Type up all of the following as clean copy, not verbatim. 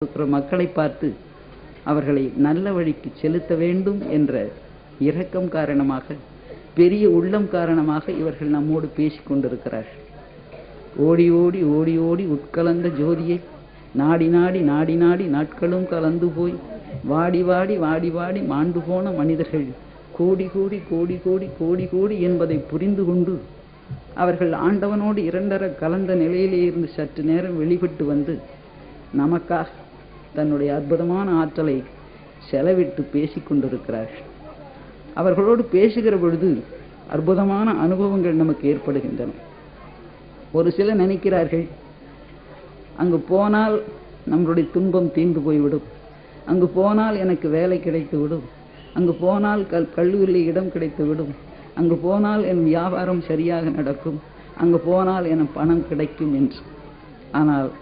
இருக்கிற மக்களை பார்த்து அவர்களை நல்ல வழிக்கு செலுத்த வேண்டும் என்ற இரக்கம் காரணமாக, பெரிய உள்ளம் காரணமாக இவர்கள் நம்மோடு பேசிக் கொண்டிருக்கிறார்கள். ஓடி ஓடி ஓடி ஓடி உட்கலந்த ஜோதியை நாடி நாடி நாடி நாடி நாட்களும் கலந்து போய் வாடி வாடி வாடி வாடி மாண்டு போன மனிதர்கள் கோடி கோடி கோடி கோடி கோடி கோடி என்பதை புரிந்து கொண்டு அவர்கள் ஆண்டவனோடு இரண்டர கலந்த நிலையிலே இருந்து சற்று நேரம் வெளிப்பட்டு வந்து நமக்காக தன்னுடைய அற்புதமான ஆற்றலை செலவிட்டு பேசிக் கொண்டிருக்கிறார்கள். அவர்களோடு பேசுகிற பொழுது அற்புதமான அனுபவங்கள் நமக்கு ஏற்படுகின்றன. ஒரு சிலர் நினைக்கிறார்கள், அங்கு போனால் நம்மளுடைய துன்பம் தீர்ந்து போய்விடும், அங்கு போனால் எனக்கு வேலை கிடைத்து விடும், அங்கு போனால் கல்லூரியில் இடம் கிடைத்து விடும், அங்கு போனால் என் வியாபாரம் சரியாக நடக்கும், அங்கு போனால் என் பணம் கிடைக்கும் என்று. ஆனால்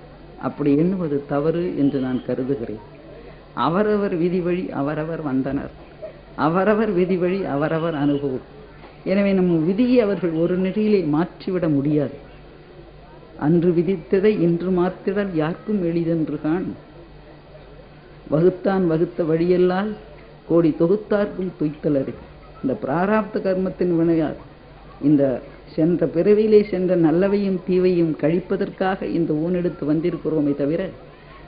அப்படி எண்ணுவது தவறு என்று நான் கருதுகிறேன். அவரவர் விதி வழி அவரவர் வந்தனர், அவரவர் விதி வழி அவரவர் அனுபவம். எனவே நம் விதியை அவர்கள் ஒரு நெறியிலே மாற்றிவிட முடியாது. அன்று விதித்ததை இன்று மாற்றிடல் யாருக்கும் எளிதென்று காண், வகுத்தான் வகுத்த வழியெல்லாம் கோடி தொகுத்தார்க்கும் துய்த்தலறி. இந்த பிராராப்த கர்மத்தின் வினையால் இந்த சென்ற பிறவியிலே சென்ற நல்லவையும் தீவையும் கழிப்பதற்காக இந்த ஊனெடுத்து வந்திருக்கிறோமே தவிர,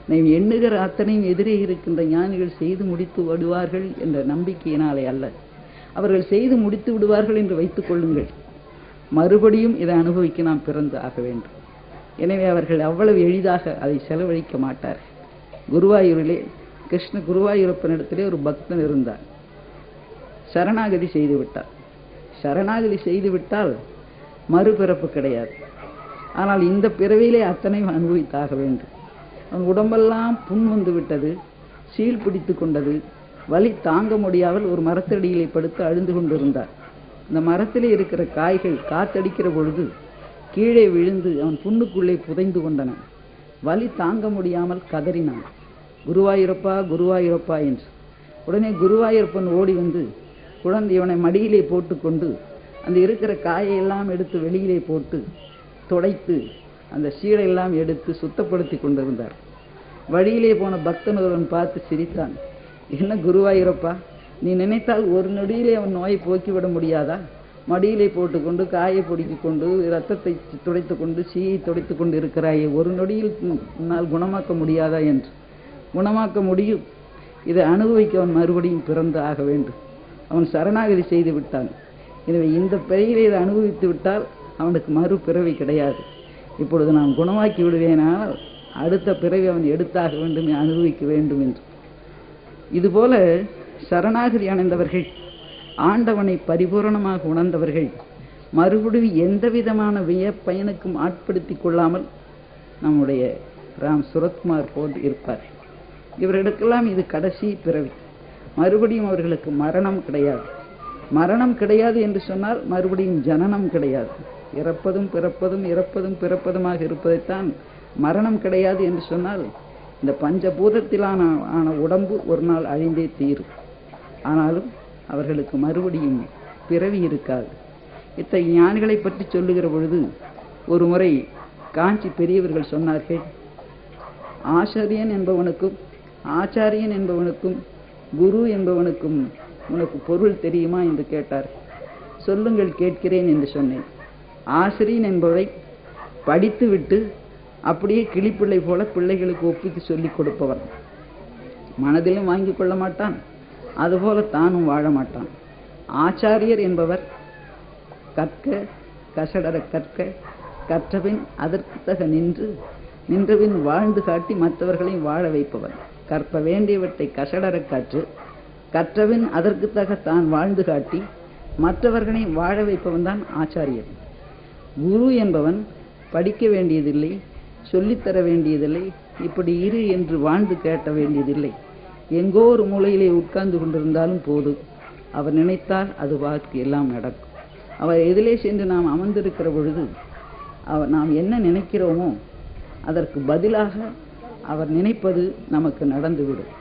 நாம் எண்ணுகிற அத்தனையும் எதிரே இருக்கின்ற ஞானிகள் செய்து முடித்து விடுவார்கள் என்ற நம்பிக்கையினாலே அல்ல. அவர்கள் செய்து முடித்து விடுவார்கள் என்று வைத்துக் கொள்ளுங்கள், மறுபடியும் இதை அனுபவிக்க நாம் பிறந்து ஆக வேண்டும். எனவே அவர்கள் அவ்வளவு எளிதாக அதை செலவழிக்க மாட்டார். குருவாயூரிலே குருவாயூரப்பனிடத்திலே ஒரு பக்தன் இருந்தார். சரணாகதி செய்து விட்டார். சரணாகதி செய்து விட்டால் மறுபிறப்பு கிடையாது. ஆனால் இந்த பிறவியிலே அத்தனையும் அனுபவித்தாக வேண்டும். அவன் உடம்பெல்லாம் புண் வந்து விட்டது, சீல் பிடித்து கொண்டது, வலி தாங்க முடியாமல் ஒரு மரத்தடியிலே படுத்து அழுந்து கொண்டிருந்தார். இந்த மரத்திலே இருக்கிற காய்கள் காத்தடிக்கிற பொழுது கீழே விழுந்து அவன் புண்ணுக்குள்ளே புதைந்து கொண்டன. வலி தாங்க முடியாமல் கதறினான், குருவாயூரப்பா குருவாயூரப்பா என்று. உடனே குருவாயூரப்பன் ஓடி வந்து குழந்தை இவனை மடியிலே போட்டுக்கொண்டு அந்த இருக்கிற காயையெல்லாம் எடுத்து வெளியிலே போட்டு துடைத்து அந்த சீடையெல்லாம் எடுத்து சுத்தப்படுத்தி கொண்டிருந்தார். வழியிலே போன பக்தன் ஒருவன் பார்த்து சிரித்தான். என்ன குருவாயூரப்பா, நீ நினைத்தால் ஒரு நொடியிலே அவன் நோயை போக்கிவிட முடியாதா? மடியிலே போட்டுக்கொண்டு காயை பொடிக்கி கொண்டு இரத்தத்தை துடைத்து கொண்டு சீயை துடைத்து கொண்டு இருக்கிறாயே, ஒரு நொடியில் உன்னால் குணமாக்க முடியாதா என்று. குணமாக்க முடியும். இதை அனுபவிக்க அவன் மறுபடியும் பிறந்து ஆக வேண்டும். அவன் சரணாகதி செய்து விட்டான். எனவே இந்த பிறவியை இதை அனுபவித்து விட்டால் அவனுக்கு மறுபிறவி கிடையாது. இப்பொழுது நான் குணமாக்கி விடுவேனால் அடுத்த பிறவி அவன் எடுத்தாக வேண்டும், அனுபவிக்க வேண்டும் என்று. இதுபோல சரணாகதி அடைந்தவர்கள், ஆண்டவனை பரிபூரணமாக உணர்ந்தவர்கள் மறுபடியும் எந்த விதமான பயனுக்கும் ஆட்படுத்தி கொள்ளாமல் நம்முடைய ராம் சுரத்குமார் போன்று இருப்பார். இவர்களுக்கெல்லாம் இது கடைசி பிறவி. மறுபடியும் அவர்களுக்கு மரணம் கிடையாது. மரணம் கிடையாது என்று சொன்னால் மறுபடியும் ஜனனம் கிடையாது. இறப்பதும் பிறப்பதும் இறப்பதும் பிறப்பதுமாக இருப்பதைத்தான் மரணம் கிடையாது என்று சொன்னால், இந்த பஞ்சபூதத்திலான உடம்பு ஒரு நாள் அழிந்தே தீரும். ஆனாலும் அவர்களுக்கு மறுபடியும் பிறவி இருக்காது. இத்தகைய ஞானிகளை பற்றி சொல்லுகிற பொழுது ஒரு முறை காஞ்சி பெரியவர்கள் சொன்னார்கள், ஆசிரியன் என்பவனுக்கும் ஆச்சாரியன் என்பவனுக்கும் குரு என்பவனுக்கும் உனக்கு பொருள் தெரியுமா என்று கேட்டார். சொல்லுங்கள் கேட்கிறேன் என்று சொன்னேன். ஆசிரியன் என்பவரை படித்துவிட்டு அப்படியே கிளிப்பிள்ளை போல பிள்ளைகளுக்கு ஒப்பித்து சொல்லிக் கொடுப்பவன். மனதிலும் வாங்கி கொள்ள மாட்டான், அதுபோல தானும் வாழ மாட்டான். ஆச்சாரியர் என்பவர் கற்க கசடர கற்க, கற்றபின் அதற்கு தக நின்றபின் வாழ்ந்து காட்டி மற்றவர்களையும் வாழ வைப்பவர். கற்ப வேண்டியவற்றை கசடர கற்று கற்றபின் அதற்கு தக தான் வாழ்ந்து காட்டி மற்றவர்களை வாழ வைப்பவன் தான் ஆச்சாரியர். குரு என்பவன் படிக்க வேண்டியதில்லை, சொல்லித்தர வேண்டியதில்லை, இப்படி இரு என்று வாழ்ந்து கேட்ட வேண்டியதில்லை. எங்கோ ஒரு மூலையிலே உட்கார்ந்து கொண்டிருந்தாலும் போதும், அவர் நினைத்தால் அது வாழ்க்கை எல்லாம் நடக்கும். அவர் எதிலே சென்று நாம் அமர்ந்திருக்கிற பொழுது நாம் என்ன நினைக்கிறோமோ அதற்கு பதிலாக அவர் நினைப்பது நமக்கு நடந்துவிடும்.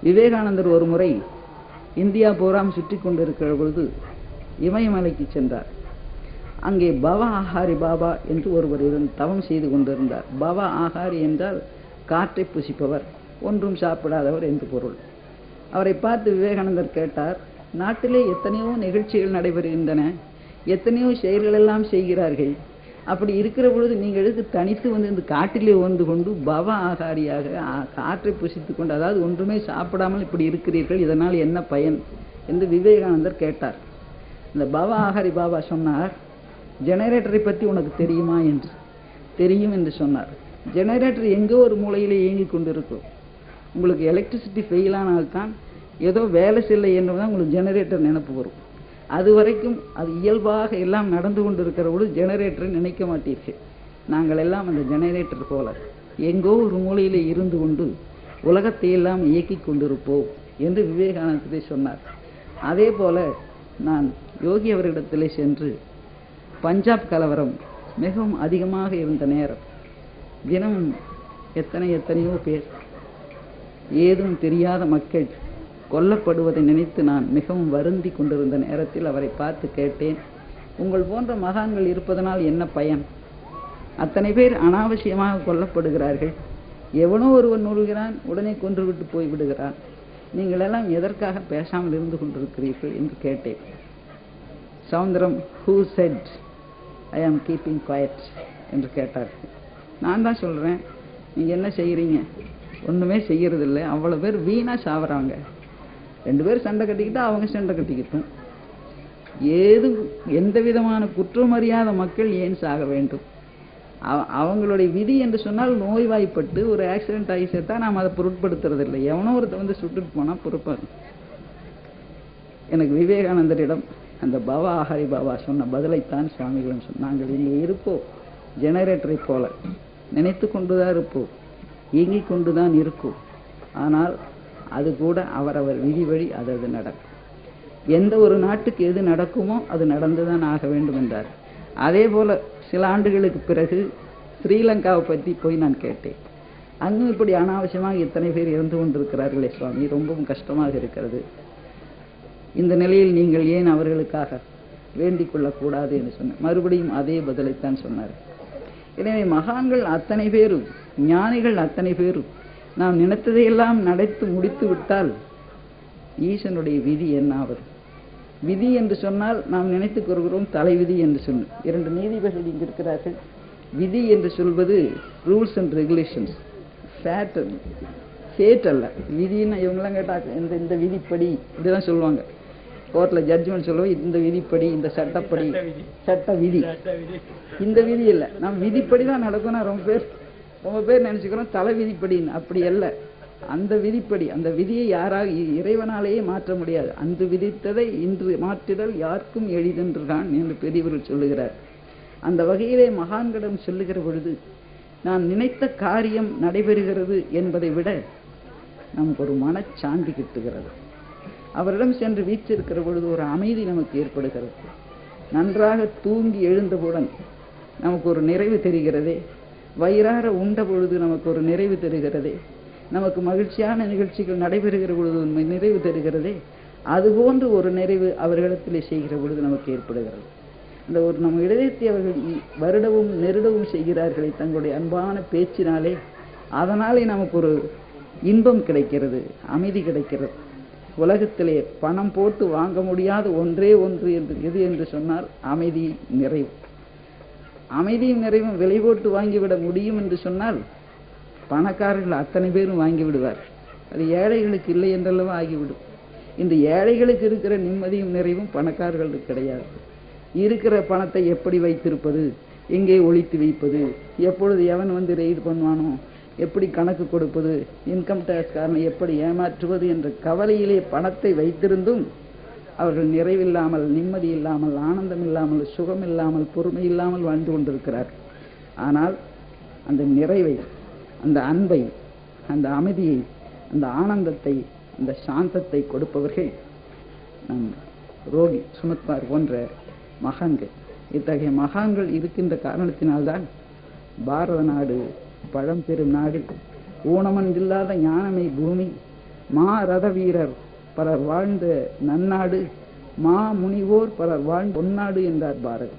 விவேகானந்தர் ஒரு முறை இந்தியா பூராம் சுற்றி கொண்டிருக்கிற பொழுது இமயமலைக்கு சென்றார். அங்கே பவ ஆஹாரி பாபா என்று ஒருவர் தவம் செய்து கொண்டிருந்தார். பவ ஆஹாரி என்றால் காற்றை புசிப்பவர், ஒன்றும் சாப்பிடாதவர் என்று பொருள். அவரை பார்த்து விவேகானந்தர் கேட்டார், நாட்டிலே எத்தனையோ நிகழ்ச்சிகள் நடைபெறுகின்றன, எத்தனையோ செயல்கள் எல்லாம் செய்கிறார்கள், அப்படி இருக்கிற பொழுது நீங்கள் எதுக்கு தனித்து வந்து இந்த காட்டிலே வந்து கொண்டு பவ ஆகாரியாக காற்றை புசித்து கொண்டு, அதாவது ஒன்றுமே சாப்பிடாமல் இப்படி இருக்கிறீர்கள், இதனால் என்ன பயன் என்று விவேகானந்தர் கேட்டார். இந்த பவ ஆகாரி பாபா சொன்னார், ஜெனரேட்டரை பற்றி உனக்கு தெரியுமா என்று. தெரியும் என்று சொன்னார். ஜெனரேட்டர் எங்கோ ஒரு மூலையிலே இயங்கிக் கொண்டிருக்கும். உங்களுக்கு எலக்ட்ரிசிட்டி ஃபெயிலானால்தான் ஏதோ வேலை செய்யலை என்றுதான் உங்களுக்கு ஜெனரேட்டர் நினைப்பு வரும். அது வரைக்கும் அது இயல்பாக எல்லாம் நடந்து கொண்டு இருக்கிற பொழுது ஜெனரேட்டரை நினைக்க மாட்டீர்கள். நாங்கள் எல்லாம் அந்த ஜெனரேட்டர் போல எங்கோ ஒரு மூலையிலே இருந்து கொண்டு உலகத்தை எல்லாம் இயக்கி கொண்டிருப்போம் என்று விவேகானந்தரை சொன்னார். அதே போல நான் யோகி அவரிடத்திலே சென்று, பஞ்சாப் கலவரம் மிகவும் அதிகமாக இருந்த நேரம், தினமும் எத்தனையோ பேர், ஏதும் தெரியாத மக்கள் கொல்லப்படுவதை நினைத்து நான் மிகவும் வருந்தி கொண்டிருந்த நேரத்தில் அவரை பார்த்து கேட்டேன், உங்கள் போன்ற மகான்கள் இருப்பதனால் என்ன பயன்? அத்தனை பேர் அனாவசியமாக கொல்லப்படுகிறார்கள், எவனோ ஒருவன் நூல்கிறான், உடனே கொன்றுவிட்டு போய்விடுகிறான், நீங்கள் எல்லாம் எதற்காக பேசாமல் இருந்து கொண்டிருக்கிறீர்கள் என்று கேட்டேன். Soundaram, who said I am keeping quiet என்று கேட்டார்கள். நான் தான் சொல்கிறேன், நீங்கள் என்ன செய்கிறீங்க? ஒன்றுமே செய்யறதில்லை, அவ்வளோ பேர் வீணாக சாவறாங்க. 2 பேர் சண்டை கட்டிக்கிட்டா அவங்க சண்டை கட்டிக்கிட்டும், எந்த விதமான குற்றம் அறியாத மக்கள் ஏன் சாக வேண்டும்? அவங்களுடைய விதி என்று சொன்னால் நோய்வாய்ப்பட்டு ஒரு ஆக்சிடென்ட் ஆகி சேர்த்தா நாம் அதை பொருட்படுத்துறதில்லை. எவனோ ஒருத்தர் வந்து சுட்டுட்டு போனால் பொறுப்பாங்க. எனக்கு விவேகானந்தரிடம் அந்த பவ ஆகாரி பாபா சொன்ன பதிலைத்தான் சுவாமிகளும் சொன்னாங்க. நாங்கள் இங்கே இருப்போம் ஜெனரேட்டரை போல, நினைத்து கொண்டுதான் இருப்போம், இயங்கிக் கொண்டுதான் இருக்கும். ஆனால் அது கூட அவரவர் விதி வழி அது நடக்கும். எந்த ஒரு நாட்டுக்கு எது நடக்குமோ அது நடந்துதான் ஆக வேண்டும் என்றார். அதே போல சில ஆண்டுகளுக்கு பிறகு ஸ்ரீலங்காவை பற்றி போய் நான் கேட்டேன். அங்கும் இப்படி அனாவசியமாக இத்தனை பேர் இறந்து கொண்டிருக்கிறார்களே சுவாமி, ரொம்பவும் கஷ்டமாக இருக்கிறது. இந்த நிலையில் நீங்கள் ஏன் அவர்களுக்காக வேண்டிக் கொள்ளக்கூடாது என்று சொன்னார். மறுபடியும் அதே பதிலைத்தான் சொன்னார். எனவே மகான்கள் அத்தனை பேரும், ஞானிகள் அத்தனை பேரும் நாம் நினைத்ததையெல்லாம் நடத்தி முடித்து விட்டால் ஈசனுடைய விதி என்ன ஆவது? விதி என்று சொன்னால் நாம் நினைத்துக் கொள்கிறோம் தலைவிதி என்று சொன்னோம். 2 நீதிபதிகள் இங்கு இருக்கிறார்கள். விதி என்று சொல்வது ரூல்ஸ் அண்ட் ரெகுலேஷன்ஸ், ஃபேட் அல்ல. விதின்னு இவங்கெல்லாம் கேட்டாங்க, இந்த விதிப்படி இப்படிதான் சொல்லுவாங்க. கோர்ட்டில் ஜட்ஜ்மெண்ட் சொல்லுவோம், இந்த விதிப்படி, இந்த சட்டப்படி, சட்ட விதி, இந்த விதி இல்லை. நம்ம விதிப்படி தான் நடக்கும்னா ரொம்ப பேர் நினைச்சுக்கிறோம் தலை விதிப்படின்னு. அப்படி அல்ல. அந்த விதிப்படி, அந்த விதியை யாராக இறைவனாலேயே மாற்ற முடியாது. அந்த விதித்ததை இன்று மாற்றிடல் யாருக்கும் எளிதென்றுதான் என்று பெரியவர்கள் சொல்லுகிறார். அந்த வகையிலே மகான்களிடம் சொல்லுகிற பொழுது நான் நினைத்த காரியம் நடைபெறுகிறது என்பதை விட நமக்கு ஒரு மனச்சாந்தி கிட்டுகிறது. அவரிடம் சென்று வீற்றிருக்கிற பொழுது ஒரு அமைதி நமக்கு ஏற்படுகிறது. நன்றாக தூங்கி எழுந்தவுடன் நமக்கு ஒரு நிறைவு தெரிகிறதே, வயிறார உண்ட பொழுது நமக்கு ஒரு நிறைவு தெரிகிறதே, நமக்கு மகிழ்ச்சியான நிகழ்ச்சிகள் நடைபெறுகிற பொழுது நிறைவு தருகிறதே, அதுபோன்று ஒரு நிறைவு அவர்களிடத்திலே செய்கிற பொழுது நமக்கு ஏற்படுகிறது. அந்த ஒரு நம்ம இதயத்தை அவர்கள் வருடவும் நெருடவும் செய்கிறார்களே தங்களுடைய அன்பான பேச்சினாலே, அதனாலே நமக்கு ஒரு இன்பம் கிடைக்கிறது, அமைதி கிடைக்கிறது. உலகத்திலே பணம் போட்டு வாங்க முடியாத ஒன்றே ஒன்று எது என்று சொன்னால் அமைதி, நிறைவு. அமைதியும் நிறைவும் விலை போட்டு வாங்கிவிட முடியும் என்று சொன்னால் பணக்காரர்கள் அத்தனை பேரும் வாங்கி விடுவார். அது ஏழைகளுக்கு இல்லை என்றல்லவா ஆகிவிடும். இந்த ஏழைகளுக்கு இருக்கிற நிம்மதியும் நிறைவும் பணக்காரர்களுக்கு கிடையாது. இருக்கிற பணத்தை எப்படி வைத்திருப்பது, எங்கே ஒழித்து வைப்பது, எப்பொழுது எவன் வந்து ரெய்டு பண்ணுவானோ, எப்படி கணக்கு கொடுப்பது, இன்கம் டேக்ஸ்காரனை எப்படி ஏமாற்றுவது என்ற கவலையிலே பணத்தை வைத்திருந்தும் அவர்கள் நிறைவில்லாமல், நிம்மதி இல்லாமல், ஆனந்தம் இல்லாமல், சுகம் இல்லாமல், பொறுமை இல்லாமல் வாழ்ந்து கொண்டிருக்கிறார். ஆனால் அந்த நிறைவை, அந்த அன்பை, அந்த அமைதியை, அந்த ஆனந்தத்தை, அந்த சாந்தத்தை கொடுப்பவர்கள் நம் ரோகி சுமத்குமார் போன்ற மகான்கள். இத்தகைய மகான்கள் இருக்கின்ற காரணத்தினால்தான் பாரத நாடு பழம்பெரும் நாடு, ஊனமன்றில்லாத ஞானமை பூமி, மா ரத வீரர் பலர் வாழ்ந்த நன்னாடு, மா முனிவோர் பலர் வாழ்ந்த பொன்னாடு என்றார் பாரதி.